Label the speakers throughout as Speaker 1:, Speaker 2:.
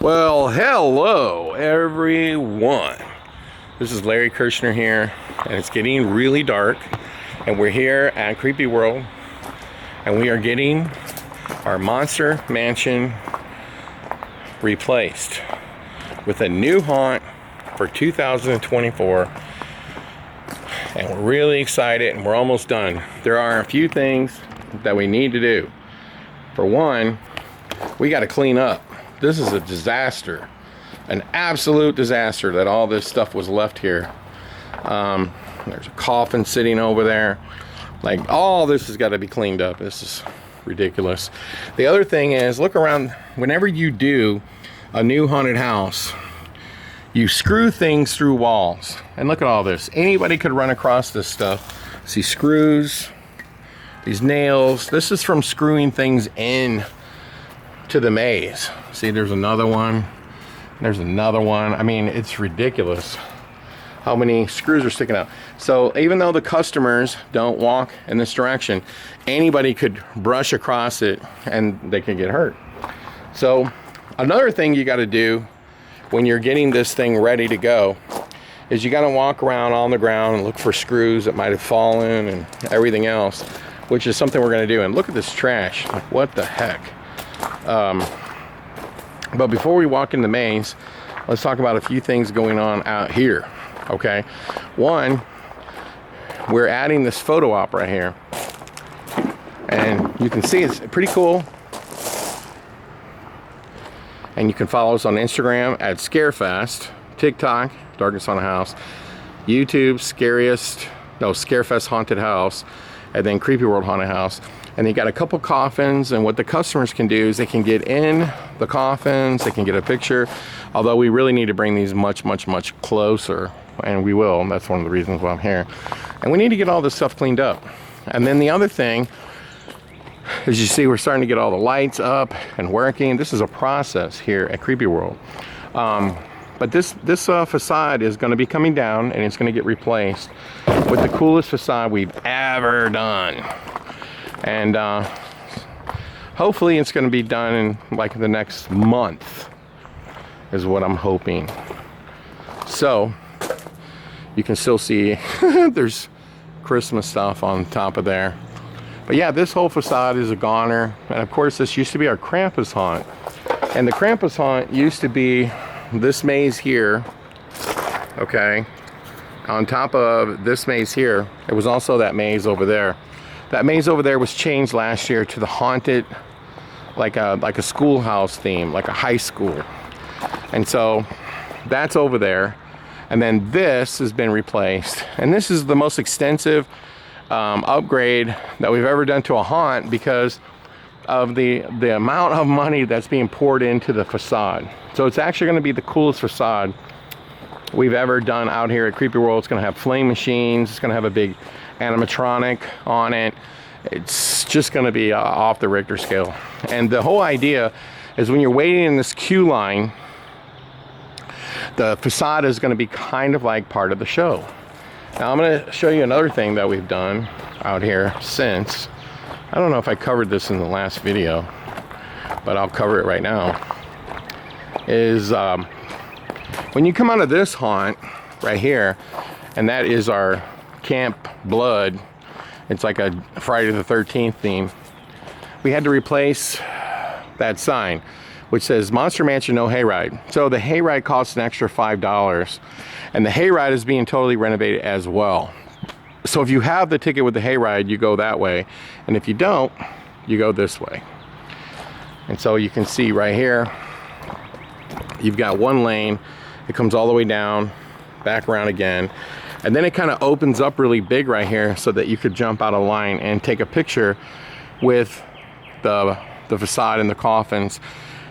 Speaker 1: Well, hello everyone. This is Larry Kirshner here, and it's getting really dark, and we're here at Creepyworld, and we are getting our Monster Mansion replaced with a new haunt for 2024, and we're really excited, and we're almost done. There are a few things that we need to do. For one, we got to clean up. This is a disaster, an absolute disaster that all this stuff was left here. There's a coffin sitting over there. Like, all this has got to be cleaned up. This is ridiculous. The other thing is, look around. Whenever you do a new haunted house, you screw things through walls. And look at all this. Anybody could run across this stuff. See screws, these nails. This is from screwing things in to the maze. See, there's another one. There's another one. I mean, it's ridiculous how many screws are sticking out. So even though the customers don't walk in this direction, anybody could brush across it and they can get hurt. So another thing you got to do when you're getting this thing ready to go is you got to walk around on the ground and look for screws that might have fallen and everything else, which is something we're going to do. And look at this trash. Like, what the heck? But before we walk in the maze, let's talk about a few things going on out here. Okay, one, we're adding this photo op right here, and you can see it's pretty cool. And you can follow us on Instagram at Scarefest, TikTok, Darkest Haunted House, YouTube, Scarefest Haunted House, and then Creepyworld Haunted House. And they got a couple coffins, and what the customers can do is they can get in the coffins, they can get a picture, although we really need to bring these much closer, and we will. That's one of the reasons why I'm here. And we need to get all this stuff cleaned up. And then the other thing, as you see, we're starting to get all the lights up and working. This is a process here at Creepyworld. But this facade is going to be coming down, and it's going to get replaced with the coolest facade we've ever done. And hopefully it's going to be done in like the next month is what I'm hoping. So you can still see there's Christmas stuff on top of there. But yeah, this whole facade is a goner. And of course, this used to be our Krampus haunt. And the Krampus haunt used to be this maze here, okay? On top of this maze here, it was also that maze over there. That maze over there was changed last year to the haunted, like a schoolhouse theme, like a high school. And so that's over there. And then this has been replaced. And this is the most extensive upgrade that we've ever done to a haunt because of the amount of money that's being poured into the facade. So it's actually going to be the coolest facade we've ever done out here at Creepyworld. It's going to have flame machines. It's going to have a big animatronic on it. It's just going to be off the Richter scale. And the whole idea is when you're waiting in this queue line, the facade is going to be kind of like part of the show. Now I'm going to show you another thing that we've done out here since. I don't know if I covered this in the last video, but I'll cover it right now. Is when you come out of this haunt right here, and that is our Camp Blood. It's like a Friday the 13th theme. We had to replace that sign, which says Monster Mansion No Hayride. So the hayride costs an extra $5, and the hayride is being totally renovated as well. So if you have the ticket with the hayride, you go that way, and if you don't, you go this way. And so you can see right here, you've got one lane. It comes all the way down, back around again. And then it kind of opens up really big right here so that you could jump out of line and take a picture with the facade and the coffins.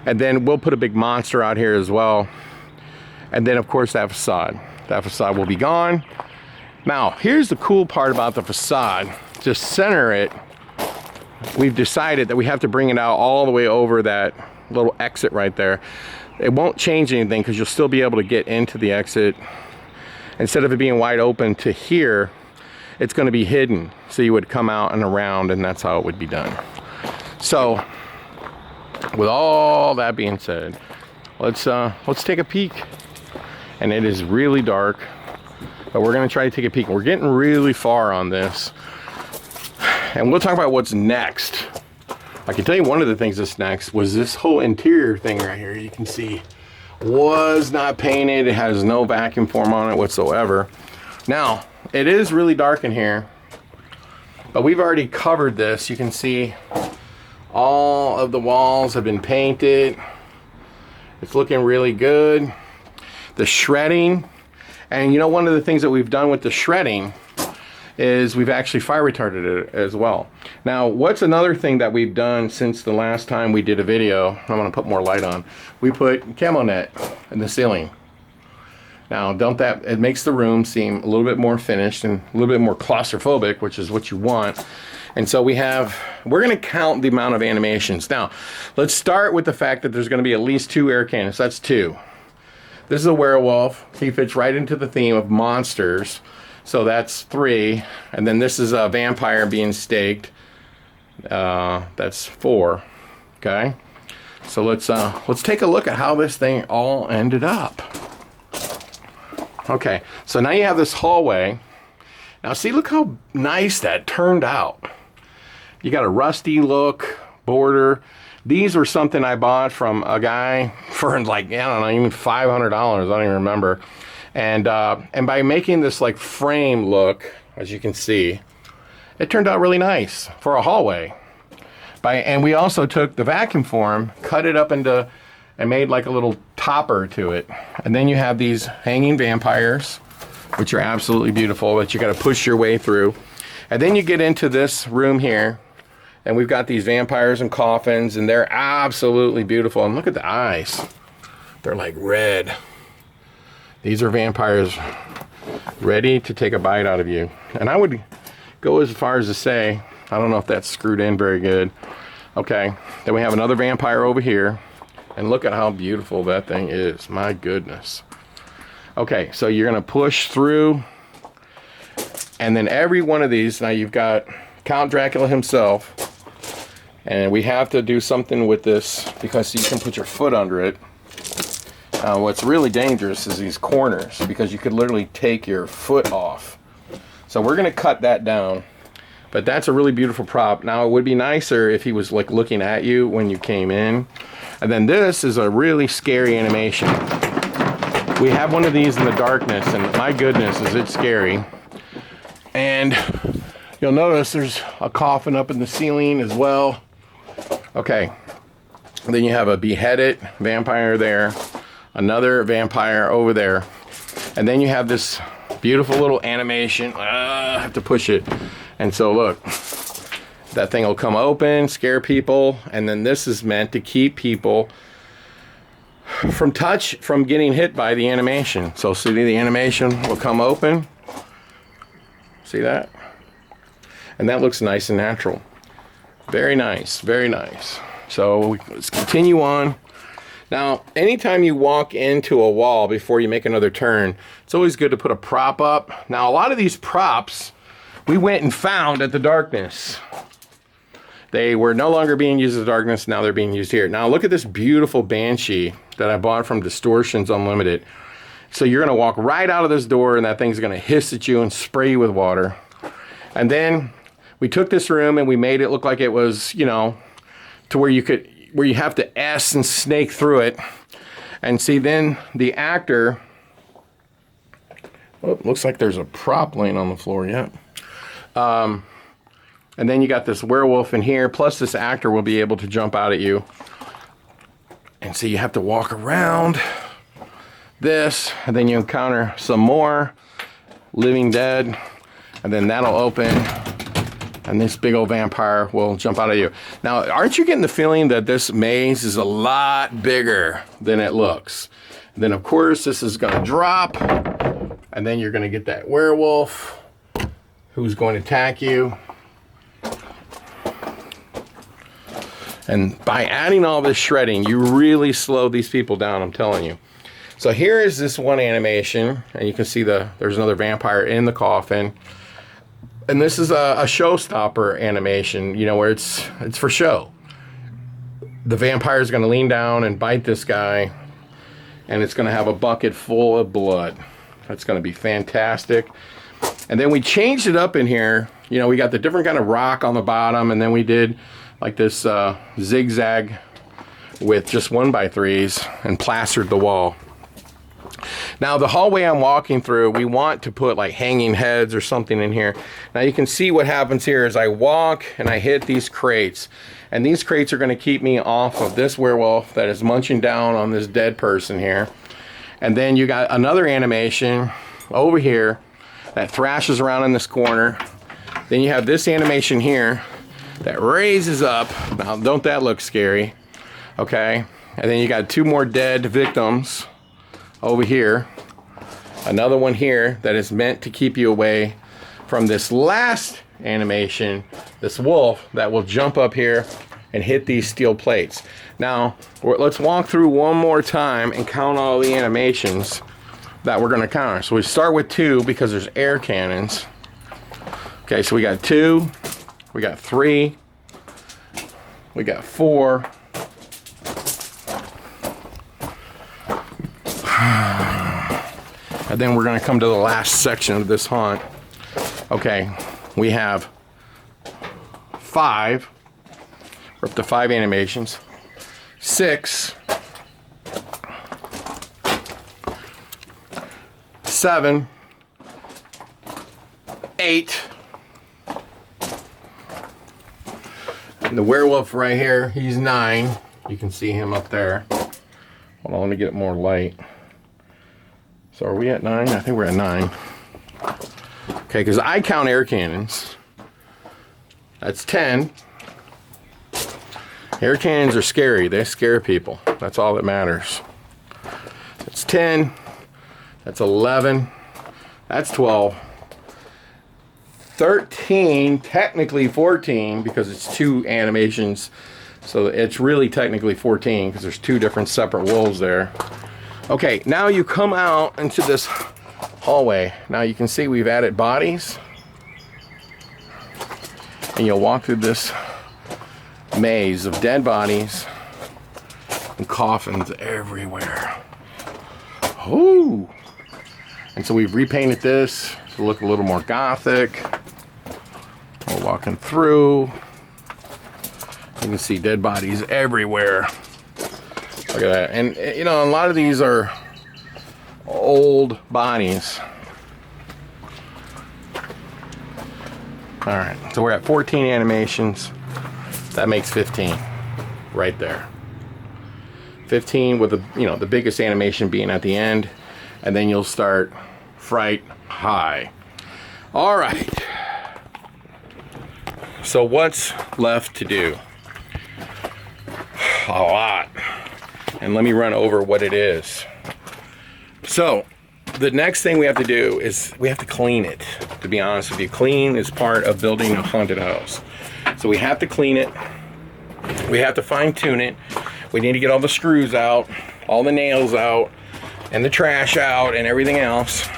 Speaker 1: And then we'll put a big monster out here as well. And then of course that facade will be gone. Now, here's the cool part about the facade. To center it, we've decided that we have to bring it out all the way over that little exit right there. It won't change anything because you'll still be able to get into the exit. Instead of it being wide open to here, it's going to be hidden. So you would come out and around, and that's how it would be done. So with all that being said, let's take a peek. And it is really dark, but we're gonna try to take a peek. We're getting really far on this, and we'll talk about what's next. I can tell you one of the things that's next was this whole interior thing right here. You can see was not painted. It has no vacuum form on it whatsoever. Now, it is really dark in here, but we've already covered this. You can see all of the walls have been painted. It's looking really good. The shredding, and you know, one of the things that we've done with the shredding is we've actually fire retarded it as well. Now, what's another thing that we've done since the last time we did a video? I'm gonna put more light on. We put camo net in the ceiling. Now, it makes the room seem a little bit more finished and a little bit more claustrophobic, which is what you want. And so we're gonna count the amount of animations. Now, let's start with the fact that there's gonna be at least 2 air cannons. That's 2. This is a werewolf. He fits right into the theme of monsters. So that's 3. And then this is a vampire being staked. That's 4. Okay. So let's take a look at how this thing all ended up. Okay. So now you have this hallway. Now see, look how nice that turned out. You got a rusty look border. These were something I bought from a guy for like, I don't know, even $500. I don't even remember. And by making this like frame look, as you can see, it turned out really nice for a hallway. And we also took the vacuum form, cut it up into, and made like a little topper to it. And then you have these hanging vampires, which are absolutely beautiful, that you got to push your way through. And then you get into this room here, and we've got these vampires and coffins, and they're absolutely beautiful. And look at the eyes. They're like red. These are vampires ready to take a bite out of you. And I would go as far as to say, I don't know if that's screwed in very good. Okay, then we have another vampire over here. And look at how beautiful that thing is. My goodness. Okay, so you're gonna push through. And then every one of these, now you've got Count Dracula himself. And we have to do something with this because you can put your foot under it. What's really dangerous is these corners, because you could literally take your foot off. So we're gonna cut that down. But that's a really beautiful prop. Now it would be nicer if he was like looking at you when you came in. And then this is a really scary animation. We have one of these in the darkness, and my goodness, is it scary. And you'll notice there's a coffin up in the ceiling as well. Okay, and then you have a beheaded vampire there, another vampire over there, and then you have this beautiful little animation. I have to push it. And so look, that thing will come open, scare people, and then this is meant to keep people from getting hit by the animation. So see, the animation will come open. See that? And that looks nice and natural. Very nice, very nice. So let's continue on. Now, anytime you walk into a wall before you make another turn, it's always good to put a prop up. Now, a lot of these props we went and found at the darkness. They were no longer being used as darkness, now they're being used here. Now look at this beautiful Banshee that I bought from Distortions Unlimited. So you're gonna walk right out of this door and that thing's gonna hiss at you and spray you with water. And then we took this room and we made it look like it was, you know, to where you have to S and snake through it. And see, then the actor, oh, looks like there's a prop laying on the floor, yeah. And then you got this werewolf in here, plus this actor will be able to jump out at you. And so you have to walk around this, and then you encounter some more living dead, and then that'll open, and this big old vampire will jump out at you. Now, aren't you getting the feeling that this maze is a lot bigger than it looks? And then, of course, this is gonna drop, and then you're gonna get that werewolf who's going to attack you. And by adding all this shredding, you really slow these people down, I'm telling you. So here is this one animation, and you can see there's another vampire in the coffin. And this is a showstopper animation, you know, where it's for show. The vampire is going to lean down and bite this guy, and it's going to have a bucket full of blood. That's going to be fantastic. And then we changed it up in here. You know, we got the different kind of rock on the bottom, and then we did like this zigzag with just 1x3s and plastered the wall. Now the hallway I'm walking through, we want to put like hanging heads or something in here. Now you can see what happens here is I walk and I hit these crates, and these crates are going to keep me off of this werewolf that is munching down on this dead person here. And then you got another animation over here that thrashes around in this corner. Then you have this animation here that raises up. Now don't that look scary? Okay, and then you got 2 more dead victims over here. Another one here that is meant to keep you away from this last animation, this wolf that will jump up here and hit these steel plates. Now, let's walk through one more time and count all the animations that we're going to counter. So we start with 2 because there's air cannons. Okay, so we got 2, we got 3, we got 4, and then we're going to come to the last section of this haunt. Okay, we have 5. We're up to 5 animations. 6, 7, 8. And the werewolf right here, he's 9. You can see him up there. Hold on, let me get more light. So are we at 9? I think we're at 9. Okay, because I count air cannons. That's 10. Air cannons are scary. They scare people. That's all that matters. That's 10. That's 11. That's 12. 13, technically 14, because it's 2 animations. So it's really technically 14 because there's 2 different separate wolves there. Okay, now you come out into this hallway. Now you can see we've added bodies. And you'll walk through this maze of dead bodies and coffins everywhere. Ooh! And so we've repainted this to look a little more gothic. We're walking through. You can see dead bodies everywhere. Look at that. And you know, a lot of these are old bodies. Alright, so we're at 14 animations. That makes 15 right there. 15 with the, you know, the biggest animation being at the end, and then you'll start Fright High. All right. So what's left to do? A lot. And let me run over what it is. So the next thing we have to do is we have to clean it. To be honest with you, clean is part of building a haunted house. So we have to clean it. We have to fine tune it. We need to get all the screws out, all the nails out, and the trash out, and everything else.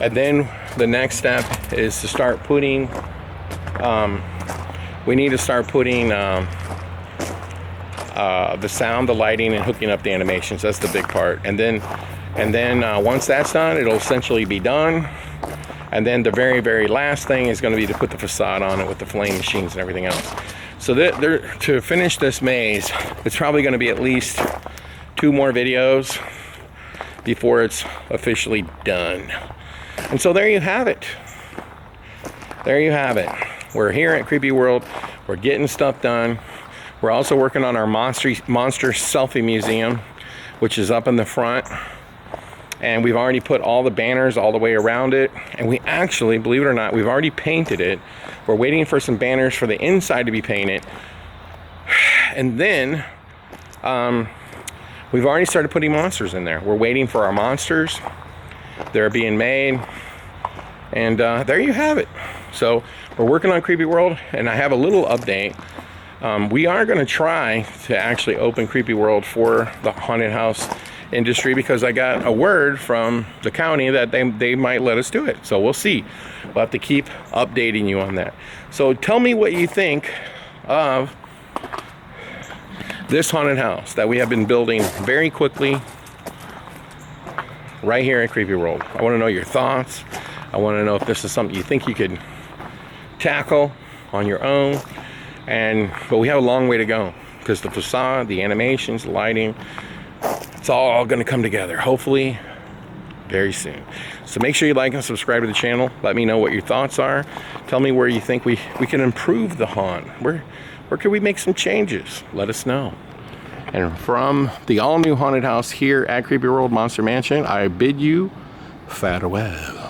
Speaker 1: And then the next step is to start putting, we need to start putting the sound, the lighting, and hooking up the animations. That's the big part. And then once that's done, it'll essentially be done. And then the very, very last thing is going to be to put the facade on it with the flame machines and everything else. So to finish this maze, it's probably going to be at least 2 more videos before it's officially done. And so there you have it. There you have it. We're here at Creepyworld. We're getting stuff done. We're also working on our monster selfie museum, which is up in the front. And we've already put all the banners all the way around it. And we actually, believe it or not, we've already painted it. We're waiting for some banners for the inside to be painted. And then we've already started putting monsters in there. We're waiting for our monsters. They're being made. And there you have it. So we're working on Creepyworld, and I have a little update. We are going to try to actually open Creepyworld for the haunted house industry, because I got a word from the county that they might let us do it. So we'll see. We'll have to keep updating you on that. So tell me what you think of this haunted house that we have been building very quickly, right here at Creepyworld. I want to know your thoughts. I want to know if this is something you think you could tackle on your own. But we have a long way to go, because the facade, the animations, the lighting, it's all going to come together, hopefully very soon. So make sure you like and subscribe to the channel. Let me know what your thoughts are. Tell me where you think we can improve the haunt. Where could we make some changes? Let us know. And from the all-new haunted house here at Creepyworld Monster Mansion, I bid you farewell.